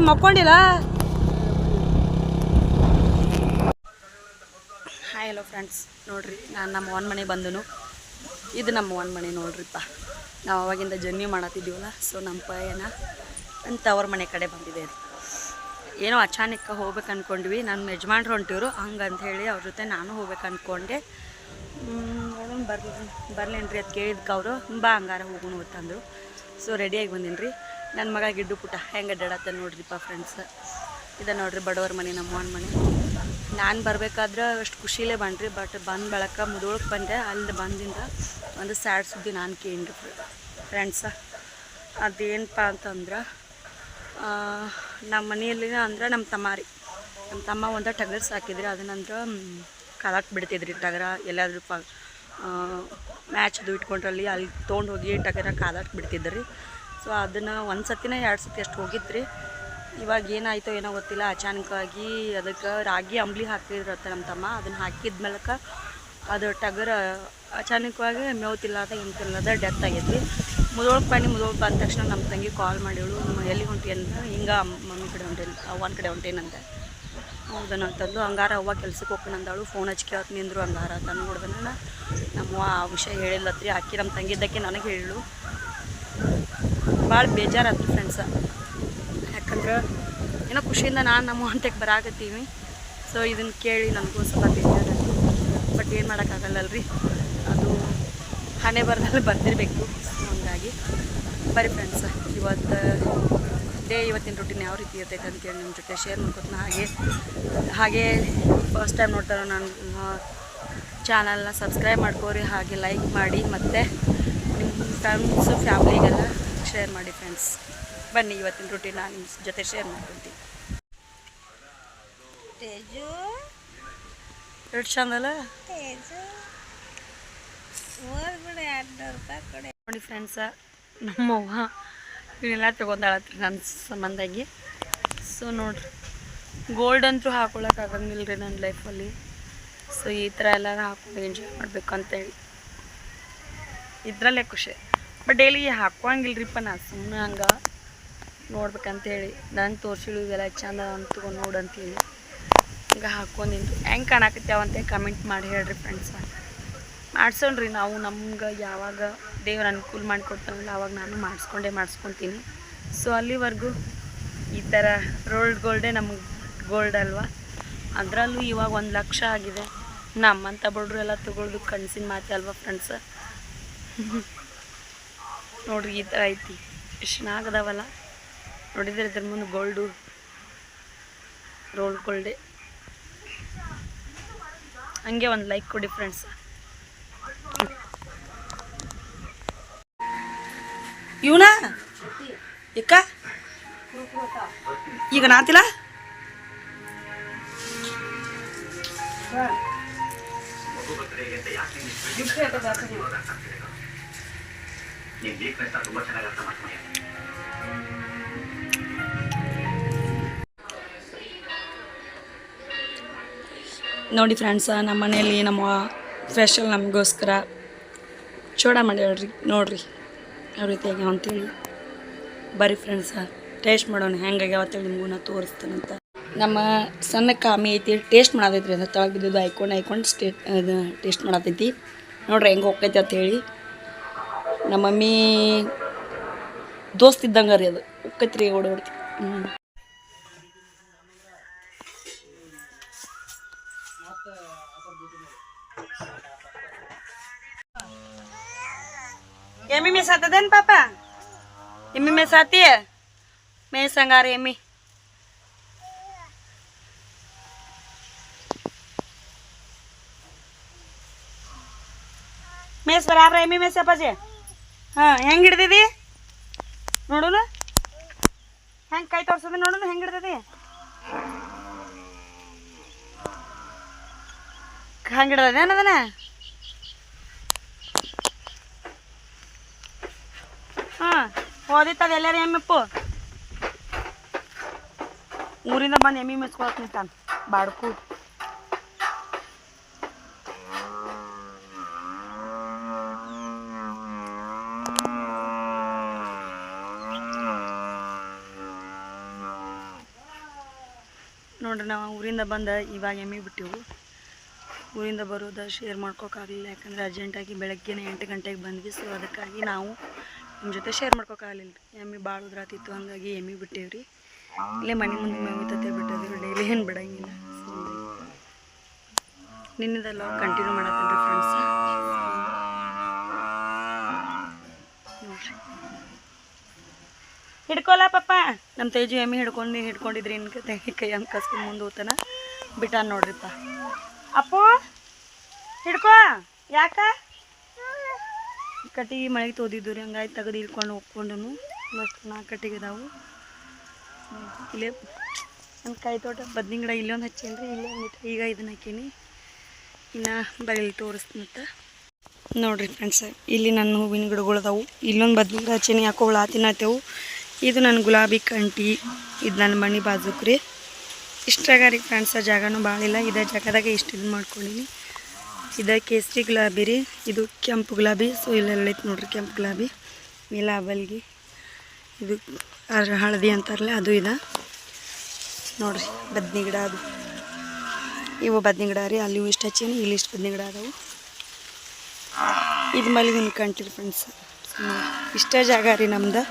ಮಕ್ಕೊಂಡಿಲ್ಲ. Hi hello friends, ನೋಡ್ರಿ ನಾನು ನಮ್ಮ ಅವ್ವನ ಮನೆಗೆ ಬಂದನು. ಇದು ನಮ್ಮ ಅವ್ವನ ಮನೆ ನೋಡ್ರಿಪ್ಪ. ನಾವು ಅವಾಗಿಂದ ಜರ್ನಿ ಮಾಡತ್ತಿದ್ದೀವಲ್ಲ, ಸೊ ನಮ್ಮ ಪಯಣ ಅಂತ ಅವ್ರ ಮನೆ ಕಡೆ ಬಂದಿದೆ. ಏನೋ ಅಚಾನಕ್ ಹೋಗ್ಬೇಕು ಅಂದ್ಕೊಂಡ್ವಿ. ನನ್ನ ಯಜಮಾನ್ರು ಹೊಂಟಿವ್ರು, ಹಂಗಂತ ಹೇಳಿ ಅವ್ರ ಜೊತೆ ನಾನು ಹೋಗ್ಬೇಕು ಅಂದ್ಕೊಂಡೆ. ನೋಡೋಣ ಬರ್ಲೇನ್ರಿ ಅಂತ ಕೇಳಿದ್ಕೆ ಅವರು ಬಾ ಹಂಗಾರ ಹೋಗೋಣ ಅಂತಂದರು. ಸೊ ರೆಡಿಯಾಗಿ ಬಂದೀನಿ ರೀ. ನನ್ನ ಮಗ ಗಿಡ್ಡು ಪುಟ್ಟ ಹೆಂಗೆ ಅಡ್ಡಾಡತ್ತ ನೋಡ್ರಿಪ್ಪ ಫ್ರೆಂಡ್ಸ್. ಇದೆ ನೋಡ್ರಿ ಬಡವ್ರ ಮನೆ, ನಮ್ಮ ಅವ್ವನ ಮನೆ. ನಾನು ಬರಬೇಕಾದ್ರೆ ಅಷ್ಟು ಖುಷಿಲೇ ಬನ್ರಿ. ಬಟ್ ಬಂದು ಬೆಳಕ ಮುದೋಳಕ್ಕೆ ಬಂದೆ. ಅಲ್ಲಿ ಬಂದಿಂದ ಒಂದು ಸ್ಯಾಡ್ ಸುದ್ದಿ ನಾನು ಕೇಳಿರಿ ಫ್ರೆಂಡ್ಸ. ಅದೇನಪ್ಪ ಅಂತಂದ್ರೆ, ನಮ್ಮ ಮನೆಯಲ್ಲಿ ಅಂದ್ರೆ ನಮ್ಮ ತಮ್ಮ ಒಂದು ಟಗರ್ ಸಾಕಿದ್ರಿ. ಅದನ್ನಂದ್ರೆ ಕಾಲಾಕ್ ಬಿಡ್ತಿದ್ರಿ ಟಗರ. ಎಲ್ಲಾದ್ರೂ ಮ್ಯಾಚ್ದು ಇಟ್ಕೊಂಡ್ರಲ್ಲಿ ಅಲ್ಲಿ ತೊಗೊಂಡು ಹೋಗಿ ಟಗರ ಕಾಲಾಕ್ ಬಿಡ್ತಿದ್ರಿ. ಸೊ ಅದನ್ನು ಒಂದು ಸತಿನ 2 ಸತಿ ಅಷ್ಟು ಹೋಗಿದ್ರಿ. ಇವಾಗ ಏನಾಯಿತೋ ಏನೋ ಗೊತ್ತಿಲ್ಲ, ಅಚಾನಕ್ಕಾಗಿ ಅದಕ್ಕೆ ರಾಗಿ ಅಂಬ್ಲಿ ಹಾಕಿದ್ರತ್ತೆ ನಮ್ಮ ತಮ್ಮ. ಅದನ್ನು ಹಾಕಿದ ಮೇಲಕ್ಕೆ ಅದು ಟಗರ ಅಚಾನಕವಾಗಿ ಮೇವ್ತಿಲ್ಲದ ಎಂತಿಲ್ಲದ ಡೆತ್ ಆಗೈತಿ. ಮುದೋಳಕ್ಕೆ ಬಂದ ತಕ್ಷಣ ನಮ್ಮ ತಂಗಿ ಕಾಲ್ ಮಾಡಿವಳು, ಎಲ್ಲಿ ಹೊಂಟಿ ಅಂದ್ರೆ ಹಿಂಗೆ ಮಮ್ಮಿ ಕಡೆ ಹೊಂಟೇನು, ಅವ್ವನ ಕಡೆ ಹೊಂಟೇನಂತ. ಹೌದನ ಅಂತಂದು. ಹಂಗಾರ ಅವ್ವ ಕೆಲ್ಸಕ್ಕೆ ಹೋಗ್ಕೊಂಡಂದಳು. ಫೋನ್ ಹಚ್ಚಿ ಕೇಳ್ತ ನಿಂದ್ರು ಹಂಗಾರ ತಂದು ನೋಡ್ದನ ನಮ್ಮವ್ವ ಆ ವಿಷಯ ಹೇಳಿಲ್ಲತ್ರಿ. ಆಕಿ ನಮ್ಮ ತಂಗಿದ್ದಕ್ಕೆ ನನಗೆ ಹೇಳಿಳು. ಭಾಳ ಬೇಜಾರಾಯ್ತು ಫ್ರೆಂಡ್ಸ. ಯಾಕಂದ್ರೆ ಏನೋ ಖುಷಿಯಿಂದ ನಾನು ನಮ್ಮ ಹೊಂಟಕ್ಕೆ ಬರಾಕತ್ತೀವಿ. ಸೊ ಇದನ್ನು ಕೇಳಿ ನನಗೂ ಸ್ವಲ್ಪ ಬೇಜಾರಾಯ್ತು. ಬಟ್ ಏನು ಮಾಡೋಕ್ಕಾಗಲ್ಲಲ್ರಿ, ಅದು ಹಣೆ ಬರದಲ್ಲಿ ಬಂದಿರಬೇಕು. ಸೊ ಹಂಗಾಗಿ ಬರೀ ಫ್ರೆಂಡ್ಸ, ಇವತ್ತಿನ ರೂಟೀನ್ ಯಾವ ರೀತಿ ಇರ್ತೈತೆ ಅಂತೇಳಿ ನಿಮ್ಮ ಜೊತೆ ಶೇರ್ ಮಾಡ್ಕೊತೀನಿ. ಹಾಗೆ ಫಸ್ಟ್ ಟೈಮ್ ನೋಡ್ತಾರೋ ನನ್ನ ಚಾನಲ್ನ ಸಬ್ಸ್ಕ್ರೈಬ್ ಮಾಡ್ಕೋರಿ, ಹಾಗೆ ಲೈಕ್ ಮಾಡಿ, ಮತ್ತು ನಿಮ್ಮ ಫ್ರೆಂಡ್ಸು ಫ್ಯಾಮ್ಲಿಗೆಲ್ಲ ಶೇರ್ ಮಾಡಿ ಫ್ರೆಂಡ್ಸ್. ಬನ್ನಿ ಇವತ್ತಿನ ರೂಟೀನ್ ನಾನು ನಿಮ್ಮ ಜೊತೆ ಶೇರ್ ಮಾಡ್ಕೊತೀನಿ. ಎಷ್ಟು ಚಂದಲ್ಲ ನೋಡಿ ಫ್ರೆಂಡ್ಸ. ನಮ್ಮವ್ವ ಇವನ್ನೆಲ್ಲ ತೊಗೊಂಡಾಳತ್ರಿ ನನ್ನ ಸಂಬಂಧಾಗಿ. ಸೊ ನೋಡ್ರಿ, ಗೋಲ್ಡ್ ಅಂತೂ ಹಾಕೊಳಕ್ಕಾಗಂಗಿಲ್ಲ ರೀ ನನ್ನ ಲೈಫಲ್ಲಿ. ಸೊ ಈ ಥರ ಎಲ್ಲರೂ ಹಾಕೊಂಡು ಎಂಜಾಯ್ ಮಾಡಬೇಕು ಅಂತೇಳಿ ಇದರಲ್ಲೇ ಖುಷಿ. ಬಟ್ ಡೈಲಿ ಹಾಕೋಂಗಿಲ್ರಿಪ್ಪ, ನಾ ಸುಮ್ಮನೆ ಹಂಗೆ ನೋಡ್ಬೇಕಂತೇಳಿ ನಂಗೆ ತೋರಿಸಿಳು ಇದೆಲ್ಲ ಚಂದ ಅಂತ ತೊಗೊಂಡು ನೋಡಂತೇಳಿ ಹಂಗೆ ಹಾಕ್ಕೊಂಡಿದ್ದು. ಹೆಂಗೆ ಕಾಣಕತ್ಯಾವಂತೆ ಕಮೆಂಟ್ ಮಾಡಿ ಹೇಳ್ರಿ ಫ್ರೆಂಡ್ಸ. ಮಾಡ್ಸೋಣ್ರಿ ನಾವು, ನಮ್ಗೆ ಯಾವಾಗ ದೇವ್ರ ಅನುಕೂಲ ಮಾಡಿಕೊಡ್ತಾನಲ್ಲ ಅವಾಗ ನಾನು ಮಾಡಿಸ್ಕೊತೀನಿ. ಸೊ ಅಲ್ಲಿವರೆಗೂ ಈ ಥರ ರೋಲ್ಡ್ ಗೋಲ್ಡೇ ನಮಗೆ ಗೋಲ್ಡ್ ಅಲ್ವಾ. ಅದರಲ್ಲೂ ಇವಾಗ 1 ಲಕ್ಷ ಆಗಿದೆ. ನಮ್ಮಂಥ ಬಡ್ರು ಎಲ್ಲ ತೊಗೊಳ್ದು ಕನಸಿನ ಮಾತೆ ಅಲ್ವಾ ಫ್ರೆಂಡ್ಸ. ನೋಡ್ರಿ ಈ ಥರ ಐತಿ, ಎಷ್ಟು ಚೆನ್ನಾಗದಾವಲ್ಲ ನೋಡಿದ್ರೆ. ಇದ್ರ ಮುಂದೆ ಗೋಲ್ಡು ರೋಲ್ಡ್ ಗೋಲ್ಡೇ. ಹಂಗೆ ಒಂದು ಲೈಕ್ ಕೊಡಿ ಫ್ರೆಂಡ್ಸ. ಇವನ ಇಕ್ಕ ಈಗ ನಾತಿಲ್ಲ ನೋಡಿ ಫ್ರೆಂಡ್ಸ, ನಮ್ಮ ಮನೆಯಲ್ಲಿ ನಮ್ಮ ಸ್ಪೆಷಲ್ ನಮಗೋಸ್ಕರ ಚೂಡ ಮಾಡ್ಯಾಳ್ರಿ. ನೋಡ್ರಿ ಯಾವ ರೀತಿಯಾಗಿ ಅಂತೇಳಿ. ಬರೀ ಫ್ರೆಂಡ್ಸ ಟೇಸ್ಟ್ ಮಾಡೋಣ ಹೆಂಗಾಗ್ಯಾವ ಅಂತೇಳಿ ನಿಮಗೂ ನಾ ತೋರಿಸ್ತೇನಂತ. ನಮ್ಮ ಸಣ್ಣ ಕಾಮಿ ಐತಿ, ಟೇಸ್ಟ್ ಮಾಡತೈತ್ರಿ. ಅಂದ್ರೆ ತಳಗೆ ಬಿದ್ದು ಹಾಯ್ಕೊಂಡು ಟೇಸ್ಟ್ ಮಾಡತೈತಿ. ನೋಡ್ರಿ ಹೆಂಗೆ ಹೋಗ್ತೈತಿ ಅಂತೇಳಿ. ನಮ್ಮ ಮಮ್ಮಿ ದೋಸ್ತ್ ಇದ್ದಂಗೆ ರೀ, ಅದು ಹೋಗ್ತೈತ್ರಿ ಓಡೋಡ್ತಿ. एमी में साथ देन पापा, एमी में साथी है, मैं संगार एमी। मैं बराबर एमी में से पजे हाँ ಹೆಂಗೆ ಹಿಡ್ದಿದಿ ನೋಡುನು, ಹೆಂಗೆ ಕೈ ತೋರ್ಸೋದು ನೋಡುನು, ಹೆಂಗೆ ಹಿಡ್ದಿದಿ, ಹಂಗೆ ಹಿಡ್ದದೇನು ಅದನ್ನ. ಹಾಂ ಹೋದಿತ್ತದ ಎಲ್ಲಾರು ಎಮ್ಮಿಪ್ಪು ಊರಿಂದ ಬಂದು ಎಮ್ಮಿ ಮೆಚ್ಕೊಳಕ್ ನಿಂತಾನ ಬಾಡ್ಕು. ನೋಡ್ರಿ ನಾವು ಊರಿಂದ ಬಂದು ಇವಾಗ ಎಮ್ಮೆ ಬಿಟ್ಟಿವು. ಊರಿಂದ ಬರೋದು ಶೇರ್ ಮಾಡ್ಕೋಕ್ಕಾಗಲಿಲ್ಲ, ಯಾಕಂದರೆ ಅರ್ಜೆಂಟಾಗಿ ಬೆಳಗ್ಗೆ 8 ಗಂಟೆಗೆ ಬಂದ್ವಿ. ಸೊ ಅದಕ್ಕಾಗಿ ನಾವು ನಿಮ್ಮ ಜೊತೆ ಶೇರ್ ಮಾಡ್ಕೋಕ್ಕಾಗಲಿಲ್ಲ ರೀ. ಎಮ್ಮೆ ಭಾಳ ಉದ್ರಾತಿತ್ತು, ಹಾಗಾಗಿ ಎಮ್ಮೆ ಬಿಟ್ಟೇವ್ರಿ. ಇಲ್ಲೇ ಮನೆ ಮುಂದೆ ಮೇವಿತತೆ ಬಿಟ್ಟದ್ರಿ, ಡೈಲಿ ಏನು ಬಿಡಂಗಿಲ್ಲ. ಸೊ ನಿನ್ನೆದೆಲ್ಲ ಕಂಟಿನ್ಯೂ ಮಾಡತ್ತೀನಿ ರೀ ಫ್ರೆಂಡ್ಸ್. ನೋಡ್ರಿ ಹಿಡ್ಕೊಲ್ಲ ಪಾಪ, ನಮ್ಮ ತೇಜು ಎಮ್ಮೆ ಹಿಡ್ಕೊಂಡಿದ್ರಿ ಕೈ ಹಂಗೆ ಕಸ್ಕೊಂಡು ಮುಂದೆ ಹೋಗ್ತಾನ ಬಿಟ್ಟಾನ ನೋಡ್ರಿಪ್ಪ. ಅಪ್ಪು ಹಿಡ್ಕೋ, ಯಾಕ ಕಟ್ಟಿಗೆ ಮಳೆಗೆ ತೋದಿದ್ದು ರೀ, ಹಂಗಾಗಿ ತೆಗೆದು ಇಳ್ಕೊಂಡು ಹೋಗ್ಕೊಂಡು ಮಸ್ತ್ 4 ಕಟ್ಟಿಗೆ ಇದಾವು. ಇಲ್ಲೇ ನನ್ನ ಕೈ ತೋಟ ಬದ್ನಿ ಗಿಡ ಇಲ್ಲೊಂದು ಹಚ್ಚೇನಿ ರೀ, ಇಲ್ಲೇ ಒಂದಿಟ್ಟು ಈಗ ಇದನ್ನ ಹಾಕೀನಿ. ಇನ್ನು ಬರೀಲಿ ತೋರಿಸ್ನತ್ತ ನೋಡಿರಿ ಫ್ರೆಂಡ್ಸ್. ಇಲ್ಲಿ ನನ್ನ ಹೂವಿನ ಗಿಡಗಳದಾವು, ಇಲ್ಲೊಂದು ಬದ್ನಿ ಗಿಡ ಹಚ್ಚೀನಿ, ಯಾಕೋ ಹುಳ ತಿನ್ನತ್ತೇವು. ಇದು ನನ್ನ ಗುಲಾಬಿ ಕಂಟಿ, ಇದು ನನ್ನ ಮಣಿ ಬಾಜುಕ್ ರೀ. ಇಷ್ಟಾಗ ರೀ ಫ್ರೆಂಡ್ಸ್, ಜಾಗನೂ ಭಾಳಿಲ್ಲ, ಇದೇ ಜಾಗದಾಗ ಇಷ್ಟು ಇದು ಮಾಡ್ಕೊಂಡಿನಿ. ಇದು ಕೇಸರಿ ಗುಲಾಬಿ ರೀ, ಇದು ಕೆಂಪು ಗುಲಾಬಿ. ಸೊ ಇಲ್ಲೆಲ್ಲ ಐತೆ ನೋಡ್ರಿ ಕೆಂಪು ಗುಲಾಬಿ, ಇಲ್ಲ ಬಲ್ಗಿ, ಇದು ಹಳದಿ ಅಂತಾರಲ್ಲ ಅದು ಇದೆ ನೋಡ್ರಿ. ಬದ್ನಿ ಗಿಡ ಅದು, ಇವು ಬದ್ನಿ ಗಿಡ ರೀ, ಅಲ್ಲಿ ಇಷ್ಟು ಹಚ್ಚೀನಿ, ಇಲ್ಲಿ ಇಷ್ಟು ಬದ್ನಿ ಗಿಡ ಅದಾವು. ಇದು ಮಲ್ಲಿಗೆ ಕಂಟಿರಿ ಫ್ರೆಂಡ್ಸ್. ಇಷ್ಟೇ ಜಾಗ ರೀ ನಮ್ದು.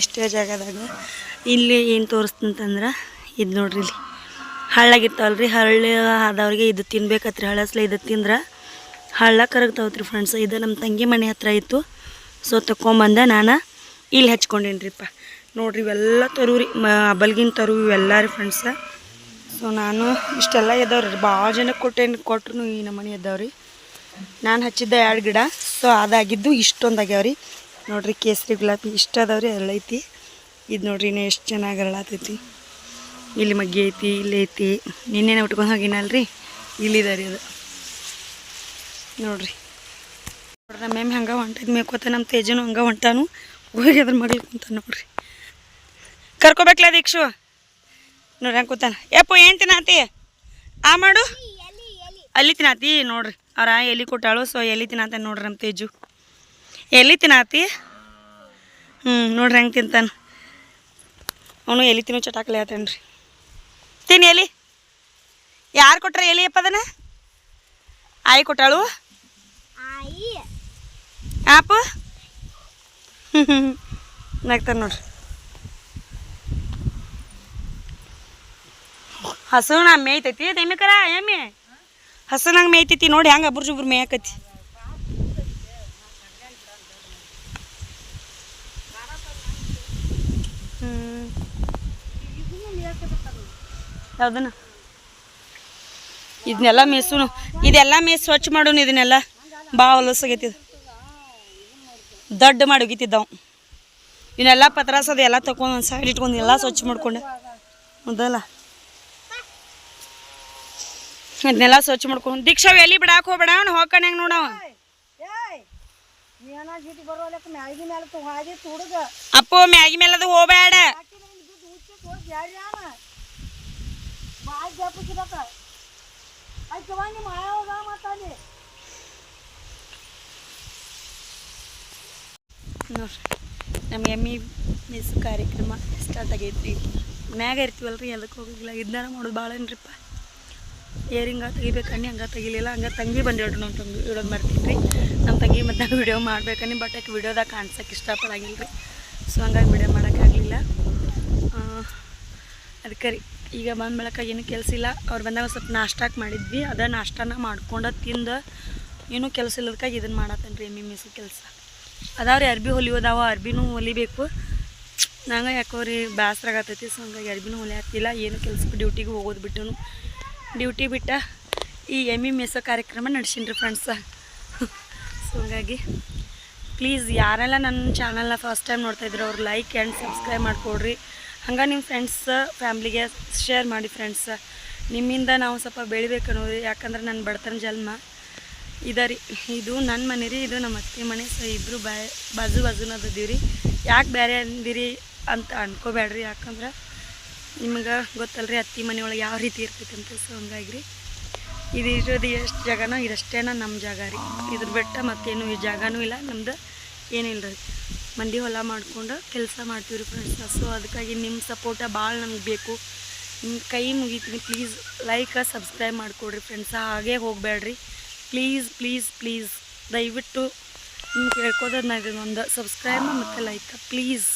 ಇಷ್ಟೇ ಜಾಗದಾಗ ಇಲ್ಲಿ ಏನು ತೋರಿಸ್ತಂತಂದ್ರೆ ಇದು ನೋಡ್ರಿ, ಇಲ್ಲಿ ಹಳ್ಳಾಗಿರ್ತಾವಲ್ರಿ, ಹಳ್ಳಿ ಆದವ್ರಿಗೆ ಇದು ತಿನ್ಬೇಕತ್ರಿ. ಹಳ್ಳಸ್ಲೆ ಇದು ತಿಂದ್ರೆ ಹಳ್ಳ ಕರಗ್ತಾವತ್ರಿ ಫ್ರೆಂಡ್ಸ್. ಇದು ನಮ್ಮ ತಂಗಿ ಮನೆ ಹತ್ರ ಇತ್ತು, ಸೊ ತಗೊಂಬಂದ ನಾನು ಇಲ್ಲಿ ಹಚ್ಕೊಂಡೇನ್ರಿಪ್ಪ. ನೋಡ್ರಿ ಇವೆಲ್ಲ ತರುವ್ರಿ, ಬಲ್ಗಿನ ತರು ಇವೆಲ್ಲ ರೀ ಫ್ರೆಂಡ್ಸ. ಸೊ ನಾನು ಇಷ್ಟೆಲ್ಲ ಇದ್ದಾವ್ರಿ, ಭಾಳ ಜನಕ್ಕೆ ಕೊಟ್ಟರು ಈ ನಮ್ಮ ಮನೆ ಇದ್ದಾವ್ರಿ. ನಾನು ಹಚ್ಚಿದ್ದ 2 ಗಿಡ, ಸೊ ಅದಾಗಿದ್ದು ಇಷ್ಟೊಂದು ಆಗ್ಯಾವ್ರಿ. ನೋಡ್ರಿ ಕೇಸರಿ ಗುಲಾಬಿ ಇಷ್ಟ ಅದಾವ್ರಿ, ಎಲ್ಲ ಐತಿ. ಇದು ನೋಡ್ರಿ ಇನ್ನೂ ಎಷ್ಟು ಚೆನ್ನಾಗಿ ಅರಳತೈತಿ. ಇಲ್ಲಿ ಮಗ್ಗಿ ಐತಿ, ಇಲ್ಲಿ ಐತಿ, ನಿನ್ನೆನೆ ಉಟ್ಕೊಂಡು ಹೋಗಿನಲ್ರಿ, ಇಲ್ಲಿದೆ ರೀ ಅದು ನೋಡ್ರಿ. ನಮ್ಮ ಮೆಮ್ಮೆ ಹಂಗೆ ಹೊಂಟೈತಿ ಮೇಕೋತ, ನಮ್ಮ ತೇಜನು ಹಂಗೆ ಹೊಂಟಾನು, ಹೋಗಿ ಅದ್ರ ಮಗ್ಲಿಗೆ ಕುಂತ ನೋಡ್ರಿ. ಕರ್ಕೋಬೇಕಲ್ಲ ದೀಕ್ಷು ನೋಡ್ರಿ ಹಂಗೆ ಕೂತಾನ. ಯಪ್ಪು ಏನು ತಿನ್ನಾತಿ ಆ ಮಾಡು, ಅಲ್ಲಿ ತಿನ್ನಾತಿ ನೋಡ್ರಿ. ಅವ್ರ ಎಲ್ಲಿ ಕೊಟ್ಟಾಳು, ಸೊ ಎಲ್ಲಿ ತಿನ್ನಾತ ನೋಡ್ರಿ ನಮ್ಮ ತೇಜು. ಎಲ್ಲಿ ತಿನ್ನಾತಿ? ನೋಡ್ರಿ ಹೆಂಗೆ ತಿಂತಾನ ಅವನು. ಎಲ್ಲಿ ತಿನ್ನೋ ಚಟಾಕಲಿ ಆತನ್ರಿ. ತಿನ್ನಿ ಎಲ್ಲಿ, ಯಾರು ಕೊಟ್ರೆ ಎಲ್ಲಿ ಅಪ್ಪ ಅದನ್ನ? ಆಯಿ ಕೊಟ್ಟಾಳು ಆಪು. ನಗ್ತಾನೆ ನೋಡ್ರಿ. ಹಸು ನಾ ಮೇಯ್ತೈತಿ ಎಮ್ಮೆ ಕರ, ಎಮ್ಮೆ ಹಸು ನಂಗೆ ಮೇಯ್ತೈತಿ ನೋಡಿ, ಹಂಗೆ ಅಬ್ರು ಮೇಯಕತಿ. ಯಾವ್ದನ ಇದನ್ನೆಲ್ಲ ಮೇಸುನು, ಇದೆಲ್ಲ ಮೇಸ್ ಸ್ವಚ್ಛ ಮಾಡೋನು. ಇದನ್ನೆಲ್ಲ ಭಾಳ ಹೊಲಸಾಗೈತಿ, ದೊಡ್ಡ ಮಾಡಿ ಒಗಿತಿದ್ದವು. ಇವನ್ನೆಲ್ಲ ಪತ್ರಾಸದು ಎಲ್ಲ ತಗೊಂಡು ಒಂದು ಸೈಡ್ ಇಟ್ಕೊಂಡು ಎಲ್ಲ ಸ್ವಚ್ಛ ಮಾಡ್ಕೊಂಡೆ ಹೌದಲ್ಲ. ಅದನ್ನೆಲ್ಲ ಸ್ವಚ್ಛ ಮಾಡ್ಕೊಂಡು ದೀಕ್ಷಾವ್ ಎಲ್ಲಿ ಬಿಡಾಕ್ ಹೋಗ್ಬೇಡ, ಅವ್ನು ಹೋಗ್ಕಣ್ಯಾಗ ನೋಡವ. ಅಪ್ಪು ಮ್ಯಾಗಿ ಮೇಲದು ಹೋಗ್ಬೇಡ. ನೋಡ್ರಿ ನಮ್ಮ ಎಮ್ಮಿ ಮಿಸ್ ಕಾರ್ಯಕ್ರಮ ಸ್ಟಾರ್ಟ್ ಆಗೈತ್ರಿ. ಮ್ಯಾಗ ಇರ್ತೀವಲ್ರಿ, ಎದಕ್ಕೆ ಹೋಗಿಲ್ಲ. ಇದನ್ನ ಮಾಡೋದು ಭಾಳ ಏನ್ರಿಪ್ಪ. ಏರ್ ಹಿಂಗೆ ತೆಗಿಬೇಕು ಅನ್ನಿ, ಹಂಗೆ ತೆಗಿಲಿಲ್ಲ. ಹಂಗೆ ತಂಗಿ ಬಂದೇಳ್ರಿ, ನಮ್ಮ ತಂಗಿ ಇಡೋದು ಮರ್ತಿದ್ರಿ. ನಮ್ಮ ತಂಗಿ ಮತ್ತು ವಿಡಿಯೋ ಮಾಡ್ಬೇಕನ್ನಿ, ಬಟ್ ಯಾಕೆ ವಿಡಿಯೋದಾಗ ಕಾಣ್ಸೋಕೆ ಇಷ್ಟಪಡಾಗಿಲ್ಲ ರೀ. ಸೊ ಹಂಗಾಗಿ ವಿಡಿಯೋ ಮಾಡೋಕ್ಕಾಗಲಿಲ್ಲ. ಅದಕ್ಕೆ ರೀ ಈಗ ಬಂದ ಬೆಳಕ ಏನೂ ಕೆಲಸ ಇಲ್ಲ. ಅವ್ರು ಬಂದಾಗ ಸ್ವಲ್ಪ ನಾಷ್ಟಾಕ್ ಮಾಡಿದ್ವಿ, ಅದ ನಾಷ್ಟಾನ ಮಾಡ್ಕೊಂಡು ತಿಂದು ಏನೂ ಕೆಲಸ ಇಲ್ಲದಕ್ಕಾಗಿ ಇದನ್ನು ಮಾಡತ್ತೇನೆ ರೀ. ಎಮ್ಮಿ ಮಿಸ್ ಕೆಲಸ ಅದಾವ್ರಿ, ಅರ್ಬಿ ಹೊಲಿಯೋದಾವ, ಅರ್ಬಿನೂ ಹೊಲಿಬೇಕು. ನಂಗೆ ಯಾಕೋ ರೀ ಬೇಸರ ಆಗತ್ತೈತಿ. ಸೊ ಹಂಗಾಗಿ ಅರ್ಬಿನೂ ಹೊಲಿ ಆಗ್ತಿಲ್ಲ. ಏನು ಕೆಲಸಕ್ಕೆ ಡ್ಯೂಟಿಗೆ ಹೋಗೋದು ಬಿಟ್ಟು ಡ್ಯೂಟಿ ಬಿಟ್ಟ ಈ ಎಮ್ಮಿ ಮೇಸೋ ಕಾರ್ಯಕ್ರಮ ನಡೆಸೀನಿ ರೀ ಫ್ರೆಂಡ್ಸ. ಸೊ ಹಂಗಾಗಿ ಪ್ಲೀಸ್ ಯಾರೆಲ್ಲ ನನ್ನ ಚಾನಲ್ನ ಫಸ್ಟ್ ಟೈಮ್ ನೋಡ್ತಾಯಿದ್ರು ಅವ್ರು ಲೈಕ್ ಆ್ಯಂಡ್ ಸಬ್ಸ್ಕ್ರೈಬ್ ಮಾಡಿಕೊಡ್ರಿ. ಹಂಗೆ ನಿಮ್ಮ ಫ್ರೆಂಡ್ಸ್ ಫ್ಯಾಮ್ಲಿಗೆ ಶೇರ್ ಮಾಡಿ ಫ್ರೆಂಡ್ಸ. ನಿಮ್ಮಿಂದ ನಾವು ಸ್ವಲ್ಪ ಬೆಳಿಬೇಕನ್ನೋರಿ, ಯಾಕಂದ್ರೆ ನನ್ನ ಬಡತನ ಜನ್ಮ ಇದೆ ರೀ. ಇದು ನನ್ನ ಮನೆ ರೀ, ಇದು ನಮ್ಮ ಅತ್ತೆ ಮನೆ. ಸೊ ಇಬ್ಬರು ಬಾಜುನ ಅದೀವಿ ರೀ. ಯಾಕೆ ಬೇರೆ ಅಂದಿರಿ ಅಂತ ಅನ್ಕೋಬೇಡ್ರಿ, ಯಾಕಂದ್ರೆ ನಿಮ್ಗೆ ಗೊತ್ತಲ್ರಿ ಅತ್ತಿ ಮನೆಯೊಳಗೆ ಯಾವ ರೀತಿ ಇರ್ತೈತೆ ಅಂತ. ಸೊ ಹಂಗಾಗಿ ರೀ ಇದು ಇರೋದು ಎಷ್ಟು ಜಾಗನೋ ಇದಷ್ಟೇನ ನಮ್ಮ ಜಾಗ ರೀ. ಇದ್ರ ಬೆಟ್ಟ ಮತ್ತೇನು ಈ ಜಾಗನೂ ಇಲ್ಲ, ನಮ್ದು ಏನಿಲ್ಲ ರೀ. ಮಂದಿ ಹೊಲ ಮಾಡ್ಕೊಂಡು ಕೆಲಸ ಮಾಡ್ತೀವಿ ರೀ ಫ್ರೆಂಡ್ಸ್. ಸೊ ಅದಕ್ಕಾಗಿ ನಿಮ್ಮ ಸಪೋರ್ಟ ಭಾಳ ನಮ್ಗೆ ಬೇಕು. ನಿಮ್ಮ ಕೈ ಮುಗಿತೀನಿ, ಪ್ಲೀಸ್ ಲೈಕ್ ಸಬ್ಸ್ಕ್ರೈಬ್ ಮಾಡಿಕೊಡ್ರಿ ಫ್ರೆಂಡ್ಸ್. ಹಾಗೆ ಹೋಗಬೇಡ್ರಿ ಪ್ಲೀಸ್ ಪ್ಲೀಸ್ ಪ್ಲೀಸ್. ದಯವಿಟ್ಟು ನಿಮ್ಗೆ ಕೇಳ್ಕೋದು ನಾನು ಇದನ್ನೊಂದು ಸಬ್ಸ್ಕ್ರೈಬ್ ಮತ್ತು ಲೈಕ್ ಪ್ಲೀಸ್.